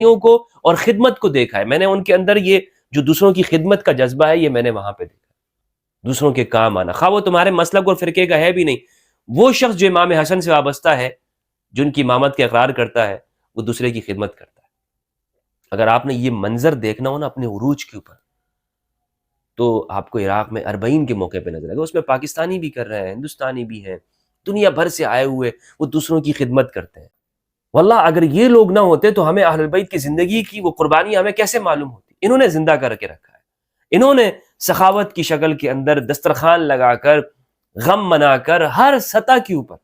کو اور خدمت کو دیکھا ہے، میں نے ان کے اندر یہ جو دوسروں کی خدمت کا جذبہ ہے یہ میں نے وہاں پہ دیکھا، دوسروں کے کام آنا، خواہ وہ تمہارے مسلک اور فرقے کا ہے بھی نہیں، وہ شخص جو امام حسن سے وابستہ ہے، جن کی امامت کا اقرار کرتا ہے، وہ دوسرے کی خدمت کرتا ہے۔ اگر آپ نے یہ منظر دیکھنا ہو نا اپنے عروج کے اوپر، تو آپ کو عراق میں 40 کے موقع پہ نظر آئے گا، اس میں پاکستانی بھی کر رہے ہیں، ہندوستانی بھی ہیں، دنیا بھر سے آئے ہوئے وہ دوسروں کی خدمت کرتے ہیں۔ واللہ اگر یہ لوگ نہ ہوتے تو ہمیں اہل البیت کی زندگی کی وہ قربانی ہمیں کیسے معلوم ہوتی؟ انہوں نے زندہ کر کے رکھا ہے، انہوں نے سخاوت کی شکل کے اندر دسترخوان لگا کر، غم منا کر، ہر سطح کے اوپر۔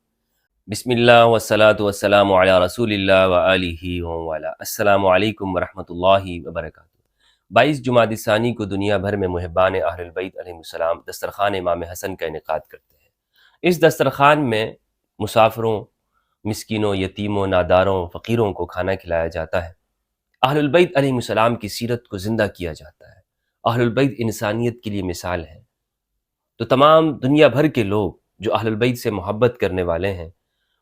بسم اللہ والصلاة والسلام علی رسول اللہ وآلہ وعلا۔ السلام علیکم ورحمۃ اللہ وبرکاتہ۔ 22 جمادی الثانی کو دنیا بھر میں محبان اہل البیت علیہ السلام دسترخوان امام حسن کا انعقاد کرتے ہیں۔ اس دسترخوان میں مسافروں، مسکینوں، یتیموں، ناداروں، فقیروں کو کھانا کھلایا جاتا ہے۔ اہل البیت علیہ السلام کی سیرت کو زندہ کیا جاتا ہے۔ اہل البیت انسانیت کے لیے مثال ہے۔ تو تمام دنیا بھر کے لوگ جو اہل البیت سے محبت کرنے والے ہیں،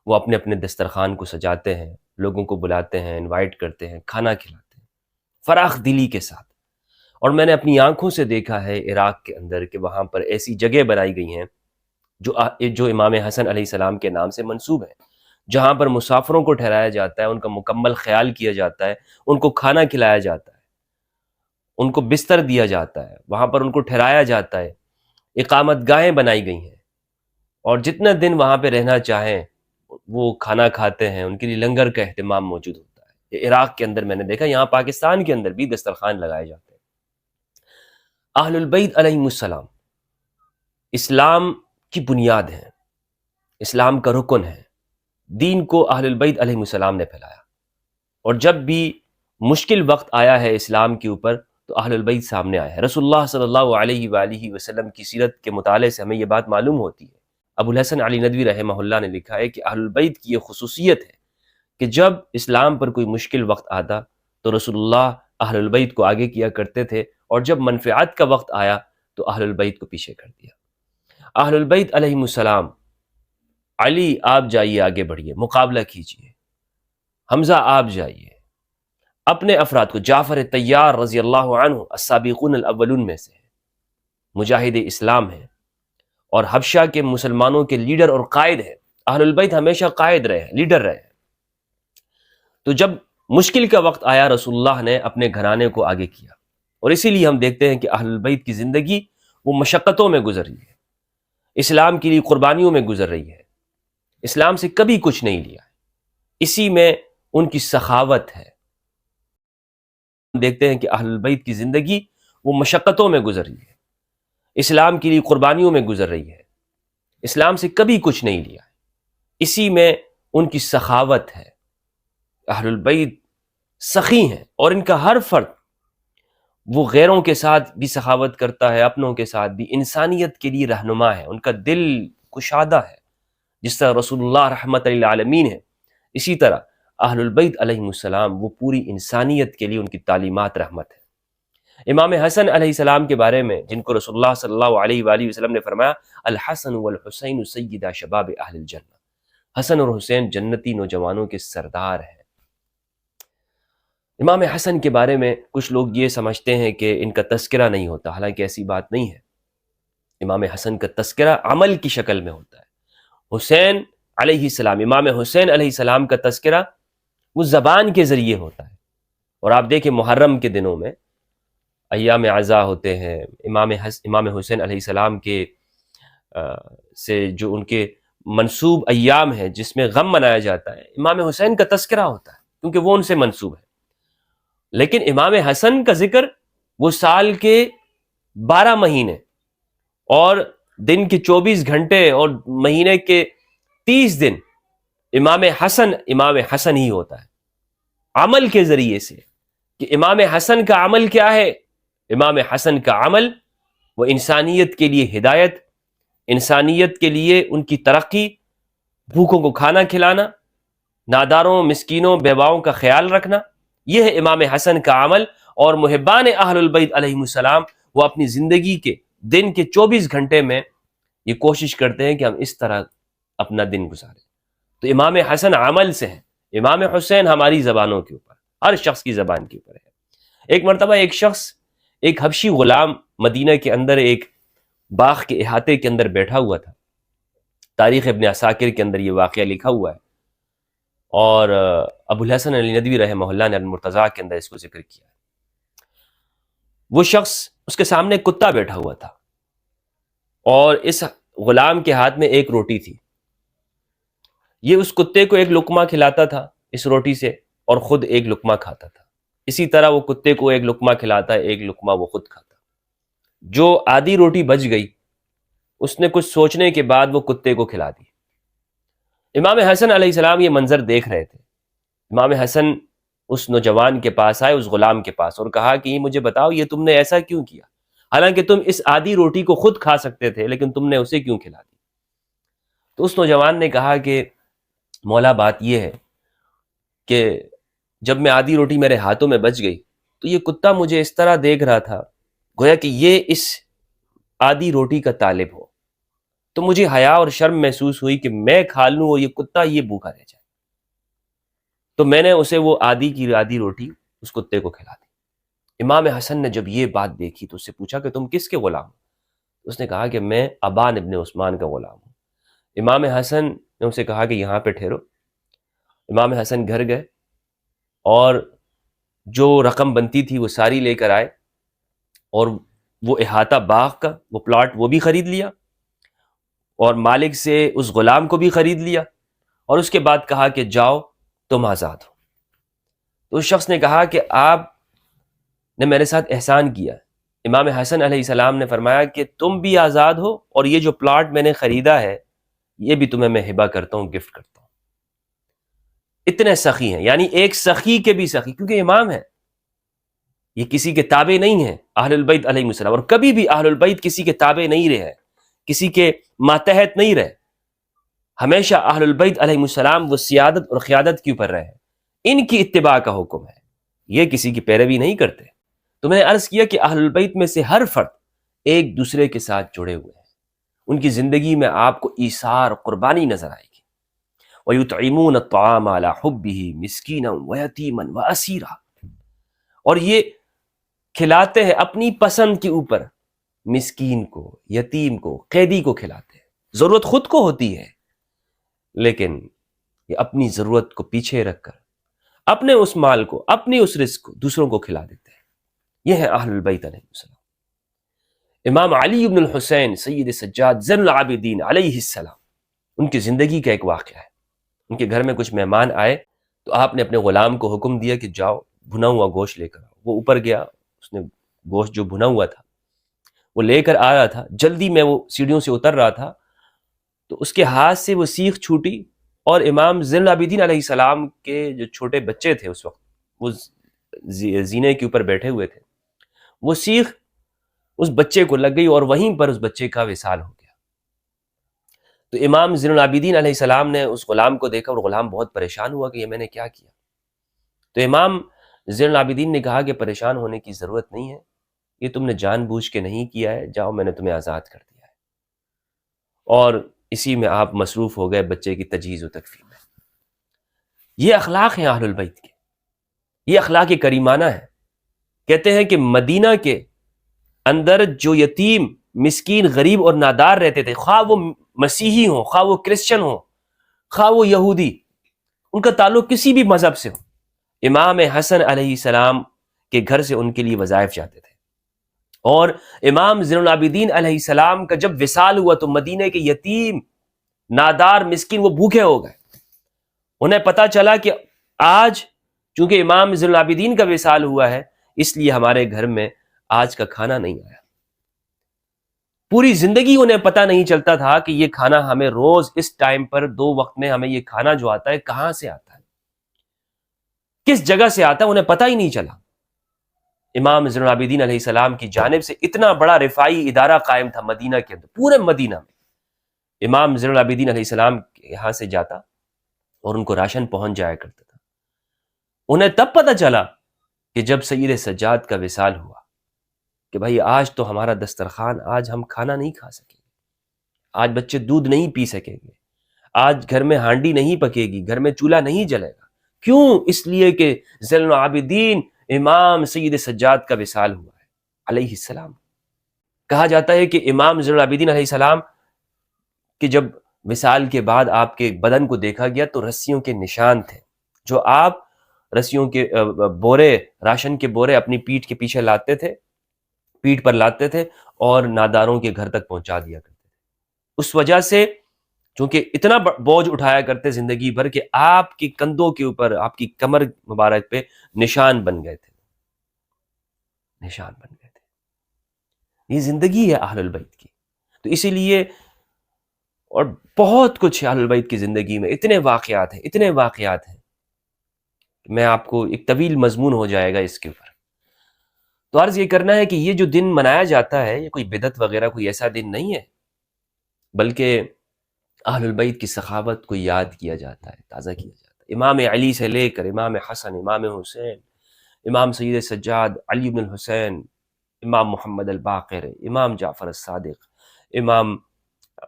وہ اپنے اپنے دسترخوان کو سجاتے ہیں، لوگوں کو بلاتے ہیں، انوائٹ کرتے ہیں، کھانا کھلاتے ہیں فراخ دلی کے ساتھ۔ اور میں نے اپنی آنکھوں سے دیکھا ہے عراق کے اندر کہ وہاں پر ایسی جگہ بنائی گئی ہیں جو امام حسن علیہ السلام کے نام سے منسوب ہیں، جہاں پر مسافروں کو ٹھہرایا جاتا ہے، ان کا مکمل خیال کیا جاتا ہے، ان کو کھانا کھلایا جاتا ہے، ان کو بستر دیا جاتا ہے، وہاں پر ان کو ٹھہرایا جاتا ہے، اقامت گاہیں بنائی گئی ہیں، اور جتنا دن وہاں پہ رہنا چاہیں وہ کھانا کھاتے ہیں، ان کے لیے لنگر کا اہتمام موجود ہوتا ہے۔ یہ عراق کے اندر میں نے دیکھا، یہاں پاکستان کے اندر بھی دسترخوان لگائے جاتے ہیں۔ اہل البیت علیہ السلام اسلام کی بنیاد ہیں، اسلام کا رکن ہے، دین کو اہل البیت علیہ السلام نے پھیلایا، اور جب بھی مشکل وقت آیا ہے اسلام کے اوپر تو اہل البیت سامنے آیا ہے۔ رسول اللہ صلی اللہ علیہ وآلہ وسلم کی سیرت کے مطالعے سے ہمیں یہ بات معلوم ہوتی ہے۔ ابو الحسن علی ندوی رحمہ اللہ نے لکھا ہے کہ اہل البیت کی یہ خصوصیت ہے کہ جب اسلام پر کوئی مشکل وقت آتا تو رسول اللہ اہل البیت کو آگے کیا کرتے تھے، اور جب منفعت کا وقت آیا تو اہل البیت کو پیچھے کر دیا۔ اہل البیت علیہ السلام، علی آپ جائیے، آگے بڑھیے، مقابلہ کیجیے، حمزہ آپ جائیے، اپنے افراد کو، جعفر طیار رضی اللہ عنہ السابقون الاولون میں سے مجاہد اسلام ہیں، اور حبشہ کے مسلمانوں کے لیڈر اور قائد ہیں۔ اہل البیت ہمیشہ قائد رہے ہیں، لیڈر رہے ہیں۔ تو جب مشکل کا وقت آیا رسول اللہ نے اپنے گھرانے کو آگے کیا، اور اسی لیے ہم دیکھتے ہیں کہ اہل البیت کی زندگی وہ مشقتوں میں گزر رہی ہے، اسلام کے لیے قربانیوں میں گزر رہی ہے، اسلام سے کبھی کچھ نہیں لیا ہے، اسی میں ان کی سخاوت ہے۔ ہم دیکھتے ہیں کہ اہل البیت کی زندگی وہ مشقتوں میں گزر رہی ہے، اسلام کے لیے قربانیوں میں گزر رہی ہے، اسلام سے کبھی کچھ نہیں لیا ہے، اسی میں ان کی سخاوت ہے۔ اہل البیت سخی ہیں، اور ان کا ہر فرد وہ غیروں کے ساتھ بھی سخاوت کرتا ہے، اپنوں کے ساتھ بھی، انسانیت کے لیے رہنما ہے، ان کا دل کشادہ ہے، جس طرح رسول اللہ رحمت للعالمین ہے، اسی طرح اہل البیت علیہ السلام وہ پوری انسانیت کے لیے ان کی تعلیمات رحمت ہے۔ امام حسن علیہ السلام کے بارے میں، جن کو رسول اللہ صلی اللہ علیہ وآلہ وسلم نے فرمایا الحسن والحسین سیدا شباب اہل الجنہ، حسن اور حسین جنتی نوجوانوں کے سردار ہیں۔ امام حسن کے بارے میں کچھ لوگ یہ سمجھتے ہیں کہ ان کا تذکرہ نہیں ہوتا، حالانکہ ایسی بات نہیں ہے۔ امام حسن کا تذکرہ عمل کی شکل میں ہوتا ہے۔ حسین علیہ السلام، امام حسین علیہ السلام کا تذکرہ وہ زبان کے ذریعے ہوتا ہے، اور آپ دیکھیں محرم کے دنوں میں ایام عزا ہوتے ہیں، امام حسین علیہ السلام کے سے جو ان کے منسوب ایام ہیں جس میں غم منایا جاتا ہے، امام حسین کا تذکرہ ہوتا ہے کیونکہ وہ ان سے منسوب ہے۔ لیکن امام حسن کا ذکر وہ سال کے 12 مہینے اور دن کے 24 گھنٹے اور مہینے کے 30 دن امام حسن ہی ہوتا ہے، عمل کے ذریعے سے۔ کہ امام حسن کا عمل کیا ہے؟ امام حسن کا عمل وہ انسانیت کے لیے ہدایت، انسانیت کے لیے ان کی ترقی، بھوکوں کو کھانا کھلانا، ناداروں، مسکینوں، بیواؤں کا خیال رکھنا، یہ ہے امام حسن کا عمل۔ اور محبان اہل البیت علیہ السلام وہ اپنی زندگی کے دن کے 24 گھنٹے میں یہ کوشش کرتے ہیں کہ ہم اس طرح اپنا دن گزاریں۔ تو امام حسن عمل سے ہیں، امام حسین ہماری زبانوں کے اوپر، ہر شخص کی زبان کے اوپر ہے۔ ایک مرتبہ ایک شخص، ایک حبشی غلام مدینہ کے اندر ایک باغ کے احاطے کے اندر بیٹھا ہوا تھا۔ تاریخ ابن عساکر کے اندر یہ واقعہ لکھا ہوا ہے، اور ابو الحسن علی ندوی رحمہ اللہ نے المرتضیٰ کے اندر اس کو ذکر کیا۔ وہ شخص، اس کے سامنے کتا بیٹھا ہوا تھا، اور اس غلام کے ہاتھ میں ایک روٹی تھی۔ یہ اس کتے کو ایک لقمہ کھلاتا تھا اس روٹی سے، اور خود ایک لقمہ کھاتا تھا۔ اسی طرح وہ کتے کو ایک لقمہ کھلاتا ہے، ایک لقمہ وہ خود کھاتا۔ جو آدھی روٹی بچ گئی، اس نے کچھ سوچنے کے بعد وہ کتے کو کھلا دی۔ امام حسن علیہ السلام یہ منظر دیکھ رہے تھے۔ امام حسن اس نوجوان کے پاس آئے، اس غلام کے پاس، اور کہا کہ مجھے بتاؤ یہ تم نے ایسا کیوں کیا؟ حالانکہ تم اس آدھی روٹی کو خود کھا سکتے تھے، لیکن تم نے اسے کیوں کھلا دی؟ تو اس نوجوان نے کہا کہ مولا بات یہ ہے کہ جب میں آدھی روٹی میرے ہاتھوں میں بچ گئی تو یہ کتا مجھے اس طرح دیکھ رہا تھا گویا کہ یہ اس آدھی روٹی کا طالب ہو، تو مجھے حیا اور شرم محسوس ہوئی کہ میں کھا لوں اور یہ کتا یہ بھوکا رہ جائے، تو میں نے اسے وہ آدھی کی آدھی روٹی اس کتے کو کھلا دی۔ امام حسن نے جب یہ بات دیکھی تو اس سے پوچھا کہ تم کس کے غلام ہو؟ اس نے کہا کہ میں ابان ابن عثمان کا غلام ہوں۔ امام حسن نے اسے کہا کہ یہاں پہ ٹھہرو۔ امام حسن گھر گئے اور جو رقم بنتی تھی وہ ساری لے کر آئے، اور وہ احاطہ باغ کا وہ پلاٹ وہ بھی خرید لیا، اور مالک سے اس غلام کو بھی خرید لیا، اور اس کے بعد کہا کہ جاؤ تم آزاد ہو۔ تو اس شخص نے کہا کہ آپ نے میرے ساتھ احسان کیا۔ امام حسن علیہ السلام نے فرمایا کہ تم بھی آزاد ہو، اور یہ جو پلاٹ میں نے خریدا ہے یہ بھی تمہیں میں ہبہ کرتا ہوں، گفٹ کرتا ہوں۔ اتنے سخی ہیں، یعنی ایک سخی کے بھی سخی، کیونکہ امام ہے، یہ کسی کے تابع نہیں ہیں اہل البیت علیہ السلام، اور کبھی بھی اہل البیت کسی کے تابع نہیں رہے، کسی کے ماتحت نہیں رہے۔ ہمیشہ اہل البیت علیہ السلام وہ سیادت اور قیادت کے اوپر رہے، ان کی اتباع کا حکم ہے، یہ کسی کی پیروی نہیں کرتے۔ تو میں نے عرض کیا کہ اہل البیت میں سے ہر فرد ایک دوسرے کے ساتھ جڑے ہوئے ہیں، ان کی زندگی میں آپ کو ایثار اور قربانی نظر آئے گی۔ وَيُطْعِمُونَ الطَّعَامَ عَلَىٰ حُبِّهِ مِسْكِينًا وَيَتِيمًا وَأَسِيرًا، اور یہ کھلاتے ہیں اپنی پسند کے اوپر، مسکین کو، یتیم کو، قیدی کو کھلاتے ہیں۔ ضرورت خود کو ہوتی ہے، لیکن یہ اپنی ضرورت کو پیچھے رکھ کر اپنے اس مال کو، اپنی اس رزق کو دوسروں کو کھلا دیتے ہیں۔ یہ ہے اہل البیت علیہ السلام۔ امام علی بن الحسین سید سجاد زین العابدین علیہ السلام، ان کی زندگی کا ایک واقعہ ہے۔ ان کے گھر میں کچھ مہمان آئے تو آپ نے اپنے غلام کو حکم دیا کہ جاؤ بھنا ہوا گوشت لے کر آؤ۔ وہ اوپر گیا، اس نے گوشت جو بھنا ہوا تھا وہ لے کر آ رہا تھا۔ جلدی میں وہ سیڑھیوں سے اتر رہا تھا تو اس کے ہاتھ سے وہ سیخ چھوٹی، اور امام زین العابدین علیہ السلام کے جو چھوٹے بچے تھے اس وقت، وہ زینے کے اوپر بیٹھے ہوئے تھے، وہ سیخ اس بچے کو لگ گئی اور وہیں پر اس بچے کا وصال ہو گیا۔ تو امام زین العابدین علیہ السلام نے اس غلام کو دیکھا، اور غلام بہت پریشان ہوا کہ یہ میں نے کیا کیا۔ تو امام زین العابدین نے کہا کہ پریشان ہونے کی ضرورت نہیں ہے، یہ تم نے جان بوجھ کے نہیں کیا ہے، جاؤ میں نے تمہیں آزاد کر دیا ہے۔ اور اسی میں آپ مصروف ہو گئے بچے کی تجہیز و تکفین میں۔ یہ اخلاق ہیں اہل البیت کے، یہ اخلاق کریمانہ ہے۔ کہتے ہیں کہ مدینہ کے اندر جو یتیم، مسکین، غریب اور نادار رہتے تھے، خواہ وہ مسیحی ہوں، خواہ وہ کرسچن ہوں، خواہ وہ یہودی، ان کا تعلق کسی بھی مذہب سے ہو، امام حسن علیہ السلام کے گھر سے ان کے لیے وظائف جاتے تھے۔ اور امام زین العابدین علیہ السلام کا جب وصال ہوا تو مدینہ کے یتیم، نادار، مسکین وہ بھوکے ہو گئے۔ انہیں پتا چلا کہ آج چونکہ امام زین العابدین کا وصال ہوا ہے، اس لیے ہمارے گھر میں آج کا کھانا نہیں آیا۔ پوری زندگی انہیں پتہ نہیں چلتا تھا کہ یہ کھانا ہمیں روز اس ٹائم پر 2 وقت میں ہمیں یہ کھانا جو آتا ہے کہاں سے آتا ہے، کس جگہ سے آتا ہے، انہیں پتہ ہی نہیں چلا۔ امام زین العابدین علیہ السلام کی جانب سے اتنا بڑا رفاعی ادارہ قائم تھا مدینہ کے اندر، پورے مدینہ میں امام زین العابدین علیہ السلام یہاں سے جاتا اور ان کو راشن پہنچ جایا کرتا تھا۔ انہیں تب پتہ چلا کہ جب سید سجاد کا وصال ہوا کہ بھائی آج تو ہمارا دسترخوان، آج ہم کھانا نہیں کھا سکیں گے، آج بچے دودھ نہیں پی سکیں گے، آج گھر میں ہانڈی نہیں پکے گی، گھر میں چولہا نہیں جلے گا۔ کیوں؟ اس لیے کہ زین العابدین امام سید سجاد کا وصال ہوا ہے علیہ السلام۔ کہا جاتا ہے کہ امام زین العابدین علیہ السلام کہ جب وصال کے بعد آپ کے بدن کو دیکھا گیا تو رسیوں کے نشان تھے، جو آپ رسیوں کے بورے، راشن کے بورے اپنی پیٹھ کے پیچھے لاتے تھے، پیٹھ پر لاتے تھے اور ناداروں کے گھر تک پہنچا دیا کرتے تھے۔ اس وجہ سے چونکہ اتنا بوجھ اٹھایا کرتے زندگی بھر کہ آپ کی کندھوں کے اوپر، آپ کی کمر مبارک پہ نشان بن گئے تھے، نشان بن گئے تھے۔ یہ زندگی ہے اہل البیت کی۔ تو اسی لیے، اور بہت کچھ ہے اہل البیت کی زندگی میں، اتنے واقعات ہیں، اتنے واقعات ہیں، میں آپ کو ایک طویل مضمون ہو جائے گا اس کے اوپر۔ تو عرض یہ کرنا ہے کہ یہ جو دن منایا جاتا ہے یہ کوئی بدعت وغیرہ کوئی ایسا دن نہیں ہے، بلکہ اہل البیت کی سخاوت کو یاد کیا جاتا ہے، تازہ کیا جاتا ہے۔ امام علی سے لے کر امام حسن، امام حسین، امام سید سجاد علی بن الحسین، امام محمد الباقر، امام جعفر الصادق، امام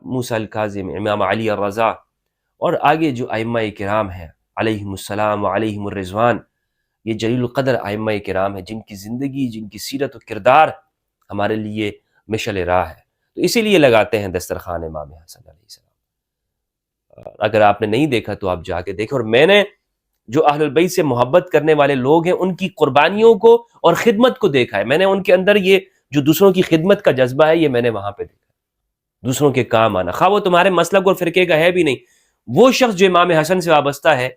موسیٰ الکاظم، امام علی الرضا، اور آگے جو ائمہ کرام ہیں علیہم السلام و علیہم الرضوان، یہ جلیل القدر ائمہ کرام ہیں جن کی زندگی، جن کی سیرت و کردار ہمارے لیے مشعل راہ ہے۔ تو اسی لیے لگاتے ہیں دسترخوان امام حسن علیہ السلام۔ اگر آپ نے نہیں دیکھا تو آپ جا کے دیکھیں۔ اور میں نے جو اہل البیت سے محبت کرنے والے لوگ ہیں ان کی قربانیوں کو اور خدمت کو دیکھا ہے، میں نے ان کے اندر یہ جو دوسروں کی خدمت کا جذبہ ہے یہ میں نے وہاں پہ دیکھا، دوسروں کے کام آنا، خواہ وہ تمہارے مسلک اور فرقے کا ہے بھی نہیں۔ وہ شخص جو امام حسن سے وابستہ ہے،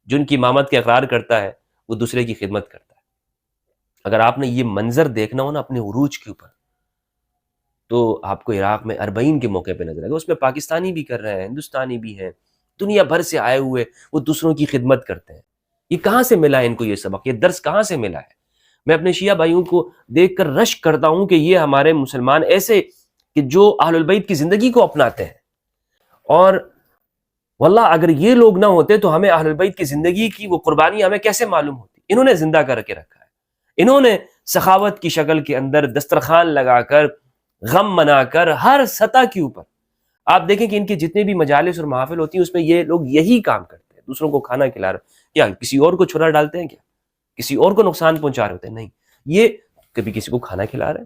جن کی امامت کا اقرار کرتا ہے، وہ دوسرے کی خدمت کرتا ہے۔ اگر آپ نے یہ منظر دیکھنا ہو نا اپنے عروج کے اوپر، تو آپ کو عراق میں اربعین کے موقع پہ نظر آئے گا، اس میں پاکستانی بھی کر رہے ہیں، ہندوستانی بھی ہیں، دنیا بھر سے آئے ہوئے وہ دوسروں کی خدمت کرتے ہیں۔ یہ کہاں سے ملا ہے ان کو یہ سبق، یہ درس کہاں سے ملا ہے؟ میں اپنے شیعہ بھائیوں کو دیکھ کر رشک کرتا ہوں کہ یہ ہمارے مسلمان ایسے کہ جو اہل البیت کی زندگی کو اپناتے ہیں، اور واللہ اگر یہ لوگ نہ ہوتے تو ہمیں اہل البیت کی زندگی کی وہ قربانی ہمیں کیسے معلوم ہوتی؟ انہوں نے زندہ کر کے رکھا ہے، انہوں نے سخاوت کی شکل کے اندر دسترخوان لگا کر، غم منا کر، ہر سطح کے اوپر آپ دیکھیں کہ ان کی جتنے بھی مجالس اور محافل ہوتی ہیں اس میں یہ لوگ یہی کام کرتے ہیں، دوسروں کو کھانا کھلا رہے، کیا کسی اور کو چھرا ڈالتے ہیں؟ کیا کسی اور کو نقصان پہنچا رہے ہوتے ہیں؟ نہیں، یہ کبھی کسی کو کھانا کھلا رہے ہیں،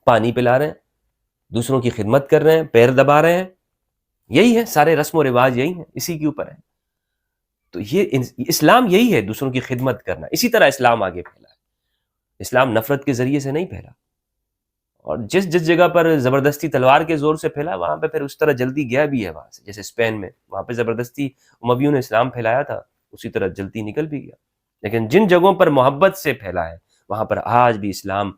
پانی پلا رہے ہیں، دوسروں کی خدمت کر رہے ہیں، پیر دبا رہے ہیں، یہی ہے، سارے رسم و رواج یہی ہیں، اسی کے اوپر ہے۔ تو یہ اسلام یہی ہے، دوسروں کی خدمت کرنا۔ اسی طرح اسلام آگے پھیلا ہے، اسلام نفرت کے ذریعے سے نہیں پھیلا، اور جس جگہ پر زبردستی تلوار کے زور سے پھیلا وہاں پہ پھر اس طرح جلدی گیا بھی ہے وہاں سے، جیسے اسپین میں وہاں پہ زبردستی امویوں نے اسلام پھیلایا تھا، اسی طرح جلدی نکل بھی گیا۔ لیکن جن جگہوں پر محبت سے پھیلا ہے وہاں پر آج بھی اسلام